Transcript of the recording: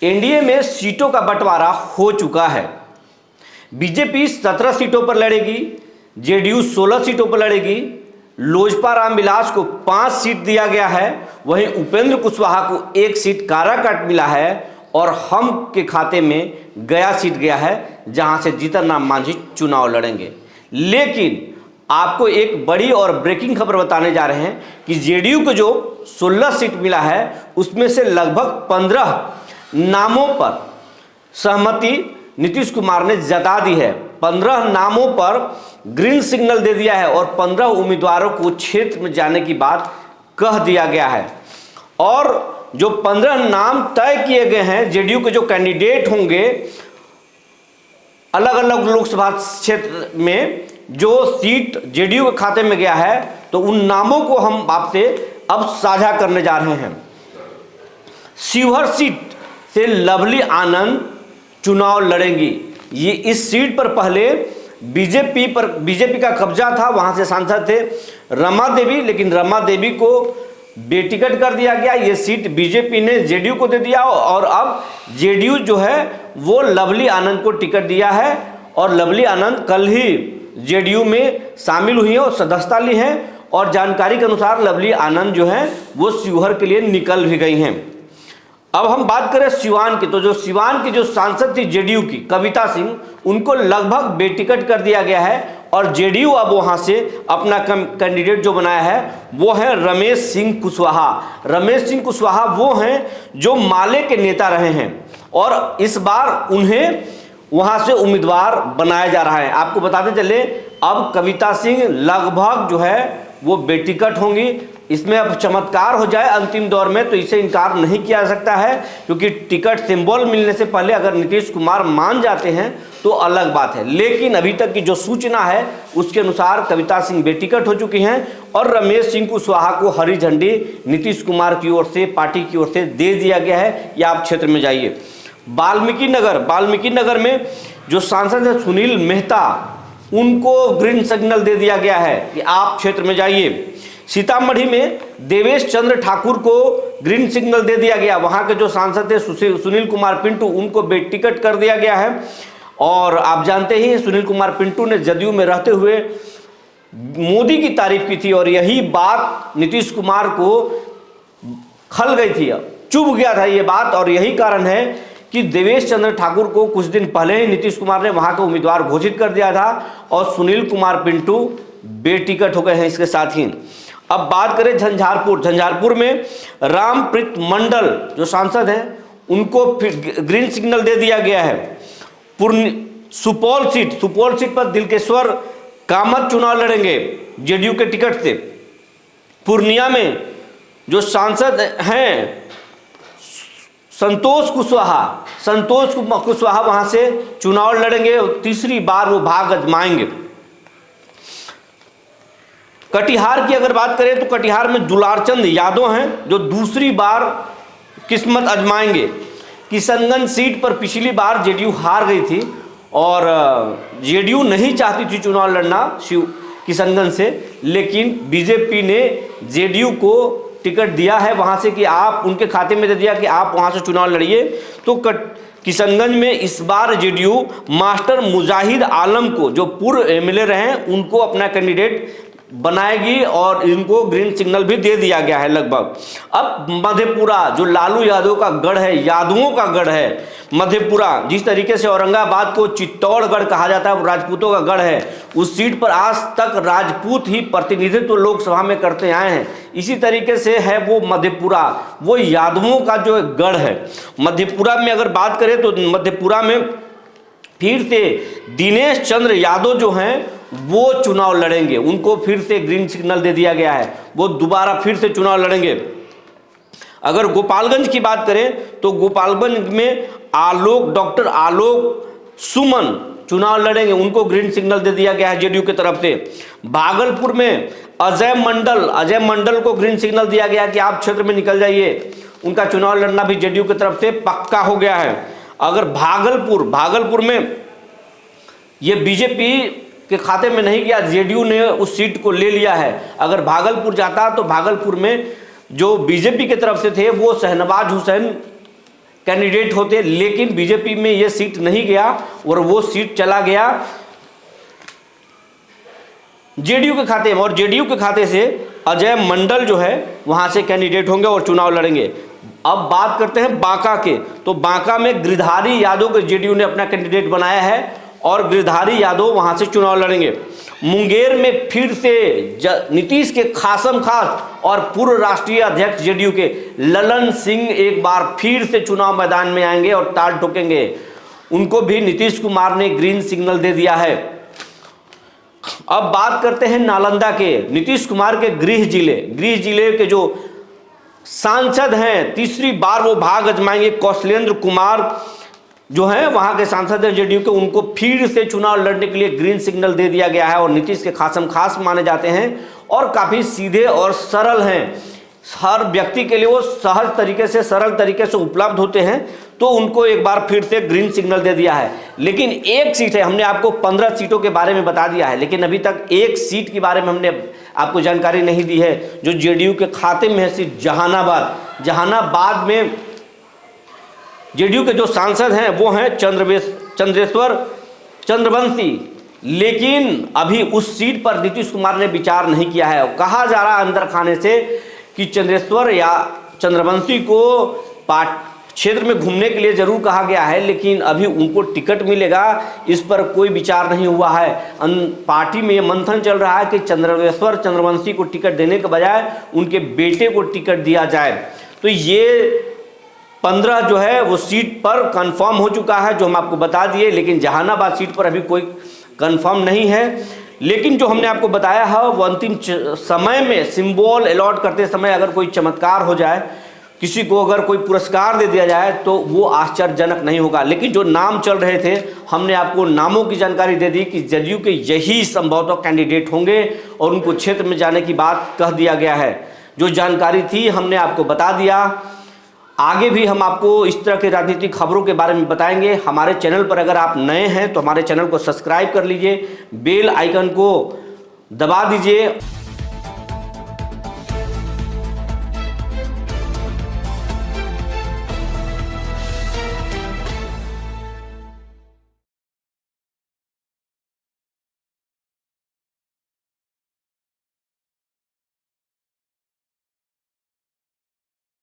NDA में सीटों का बंटवारा हो चुका है। बीजेपी 17 सीटों पर लड़ेगी, जेडीयू 16 सीटों पर लड़ेगी, लोजपा रामविलास को 5 सीट दिया गया है, वहीं उपेंद्र कुशवाहा को 1 सीट काराकाट मिला है और हम के खाते में गया सीट गया है जहां से जीतन राम मांझी चुनाव लड़ेंगे। लेकिन आपको एक बड़ी और ब्रेकिंग खबर बताने जा रहे हैं कि जेडीयू को जो 16 सीट मिला है उसमें से लगभग 15 नामों पर सहमति नीतीश कुमार ने जता दी है। 15 नामों पर ग्रीन सिग्नल दे दिया है और 15 उम्मीदवारों को क्षेत्र में जाने की बात कह दिया गया है। और जो 15 नाम तय किए गए हैं, जेडीयू के जो कैंडिडेट होंगे अलग अलग लोकसभा क्षेत्र में जो सीट जेडीयू के खाते में गया है, तो उन नामों को हम आपसे अब साझा करने जा रहे हैं। शिवहर सीट से लवली आनंद चुनाव लड़ेंगी। ये इस सीट पर पहले बीजेपी का कब्जा था, वहां से सांसद थे रमा देवी, लेकिन रमा देवी को बेटिकट कर दिया गया। ये सीट बीजेपी ने जेडीयू को दे दिया और अब जेडीयू जो है वो लवली आनंद को टिकट दिया है और लवली आनंद कल ही जेडीयू में शामिल हुई है और सदस्यता ली है और जानकारी के अनुसार लवली आनंद जो है वो शिवहर के लिए निकल भी गई हैं। अब हम बात करें सिवान की, तो जो सिवान की जो सांसद थी जेडीयू की कविता सिंह, उनको लगभग बेटिकट कर दिया गया है और जेडीयू अब वहां से अपना कैंडिडेट जो बनाया है वो है रमेश सिंह कुशवाहा। रमेश सिंह कुशवाहा वो हैं जो माले के नेता रहे हैं और इस बार उन्हें वहां से उम्मीदवार बनाया जा रहा है। आपको बताते चले अब कविता सिंह लगभग जो है वो बेटिकट होंगी। इसमें अब चमत्कार हो जाए अंतिम दौर में तो इसे इनकार नहीं किया जा सकता है, क्योंकि टिकट सिंबल मिलने से पहले अगर नीतीश कुमार मान जाते हैं तो अलग बात है। लेकिन अभी तक की जो सूचना है उसके अनुसार कविता सिंह बेटिकट हो चुकी हैं और रमेश सिंह कुशवाहा को हरी झंडी नीतीश कुमार की ओर से, पार्टी की ओर से दे दिया गया है। या आप क्षेत्र में जाइए। वाल्मीकि नगर में जो सांसद है सुनील मेहता, उनको ग्रीन सिग्नल दे दिया गया है कि आप क्षेत्र में जाइए। सीतामढ़ी में देवेश चंद्र ठाकुर को ग्रीन सिग्नल दे दिया गया, वहां के जो सांसद थे सुनील कुमार पिंटू, उनको बेटिकट कर दिया गया है। और आप जानते ही सुनील कुमार पिंटू ने जदयू में रहते हुए मोदी की तारीफ की थी और यही बात नीतीश कुमार को खल गई थी, चुभ गया था ये बात, और यही कारण है कि देवेश चंद्र ठाकुर को कुछ दिन पहले ही नीतीश कुमार ने वहां का उम्मीदवार घोषित कर दिया था और सुनील कुमार पिंटू बेटिकट हो गए हैं इसके साथ ही। अब बात करें झंझारपुर में रामप्रीत मंडल जो सांसद हैं उनको ग्रीन सिग्नल दे दिया गया है। सुपौल सीट पर दिलकेश्वर कामत चुनाव लड़ेंगे जेडीयू के टिकट से। पूर्णिया में जो सांसद हैं संतोष कुशवाहा वहां से चुनाव लड़ेंगे और तीसरी बार वो भाग आजमाएंगे। कटिहार की अगर बात करें तो कटिहार में दुलारचंद यादव हैं जो दूसरी बार किस्मत आजमाएंगे। किशनगंज सीट पर पिछली बार जेडीयू हार गई थी और जेडीयू नहीं चाहती थी चुनाव लड़ना किशनगंज से, लेकिन बीजेपी ने जेडीयू को टिकट दिया है वहां से कि आप उनके खाते में दे दिया कि आप वहां से चुनाव लड़िए। तो किशनगंज में इस बार जेडीयू मास्टर मुजाहिद आलम को, जो पूर्व एमएलए रहे हैं, उनको अपना कैंडिडेट बनाएगी और इनको ग्रीन सिग्नल भी दे दिया गया है लगभग। अब मधेपुरा जो लालू यादव का गढ़ है, यादवों का गढ़ है मधेपुरा, जिस तरीके से औरंगाबाद को चित्तौड़गढ़ कहा जाता है, राजपूतों का गढ़ है, उस सीट पर आज तक राजपूत ही प्रतिनिधित्व लोकसभा में करते आए हैं। इसी तरीके से है वो मधेपुरा, वो यादवों का जो गढ़ है। मधेपुरा में अगर बात करें तो मधेपुरा में फिर से दिनेश चंद्र यादव जो हैं वो चुनाव लड़ेंगे, उनको फिर से ग्रीन सिग्नल दे दिया गया है, वो दोबारा फिर से चुनाव लड़ेंगे। अगर गोपालगंज की बात करें तो गोपालगंज में डॉक्टर आलोक सुमन चुनाव लड़ेंगे, उनको ग्रीन सिग्नल दे दिया गया है जेडीयू की तरफ से। भागलपुर में अजय मंडल को ग्रीन सिग्नल दिया गया कि आप क्षेत्र में निकल जाइए, उनका चुनाव लड़ना भी जेडीयू की तरफ से पक्का हो गया है। अगर भागलपुर में ये बीजेपी के खाते में नहीं गया, जेडीयू ने उस सीट को ले लिया है। अगर भागलपुर जाता तो भागलपुर में जो बीजेपी की तरफ से थे वो शहनवाज हुसैन कैंडिडेट होते, लेकिन बीजेपी में ये सीट नहीं गया और वो सीट चला गया जेडीयू के खाते में, और जेडीयू के खाते से अजय मंडल जो है वहां से कैंडिडेट होंगे और चुनाव लड़ेंगे। अब बात करते हैं बांका के, तो बांका में गिरधारी यादव को जेडीयू ने अपना कैंडिडेट बनाया है और गिरधारी यादव वहां से चुनाव लड़ेंगे। मुंगेर में फिर से नीतीश के खासम खास और पूर्व राष्ट्रीय अध्यक्ष जेडीयू के ललन सिंह एक बार फिर से चुनाव मैदान में आएंगे और ताल ठोकेंगे। उनको भी नीतीश कुमार ने ग्रीन सिग्नल दे दिया है। अब बात करते हैं नालंदा के, नीतीश कुमार के गृह जिले के जो सांसद हैं, तीसरी बार वो भाग आजमाएंगे। कौशलेंद्र कुमार जो हैं वहां के सांसद हैं जेडीयू के, उनको फिर से चुनाव लड़ने के लिए ग्रीन सिग्नल दे दिया गया है और नीतीश के खासम खास माने जाते हैं और काफी सीधे और सरल हैं। हर व्यक्ति के लिए वो सहज तरीके से, सरल तरीके से उपलब्ध होते हैं, तो उनको एक बार फिर से ग्रीन सिग्नल दे दिया है। लेकिन एक सीट है, हमने आपको 15 सीटों के बारे में बता दिया है, लेकिन अभी तक एक सीट के बारे में हमने आपको जानकारी नहीं दी है जो जेडीयू के खाते में है, सीट जहानाबाद में जेडीयू के जो सांसद हैं वो हैं चंद्रेश्वर चंद्रवंशी, लेकिन अभी उस सीट पर नीतीश कुमार ने विचार नहीं किया है। कहा जा रहा है अंदर खाने से कि चंद्रेश्वर या चंद्रवंशी को क्षेत्र में घूमने के लिए जरूर कहा गया है, लेकिन अभी उनको टिकट मिलेगा इस पर कोई विचार नहीं हुआ है। पार्टी में ये मंथन चल रहा है कि चंद्रवंशी को टिकट देने के बजाय उनके बेटे को टिकट दिया जाए। तो ये 15 जो है वो सीट पर कंफर्म हो चुका है जो हम आपको बता दिए, लेकिन जहानाबाद सीट पर अभी कोई कंफर्म नहीं है। लेकिन जो हमने आपको बताया है वो अंतिम समय में सिंबल अलॉट करते समय अगर कोई चमत्कार हो जाए, किसी को अगर कोई पुरस्कार दे दिया जाए तो वो आश्चर्यजनक नहीं होगा। लेकिन जो नाम चल रहे थे हमने आपको नामों की जानकारी दे दी कि जेडीयू के यही संभवतः कैंडिडेट होंगे और उनको क्षेत्र में जाने की बात कह दिया गया है। जो जानकारी थी हमने आपको बता दिया। आगे भी हम आपको इस तरह के राजनीतिक खबरों के बारे में बताएंगे। हमारे चैनल पर अगर आप नए हैं तो हमारे चैनल को सब्सक्राइब कर लीजिए, बेल आइकन को दबा दीजिए।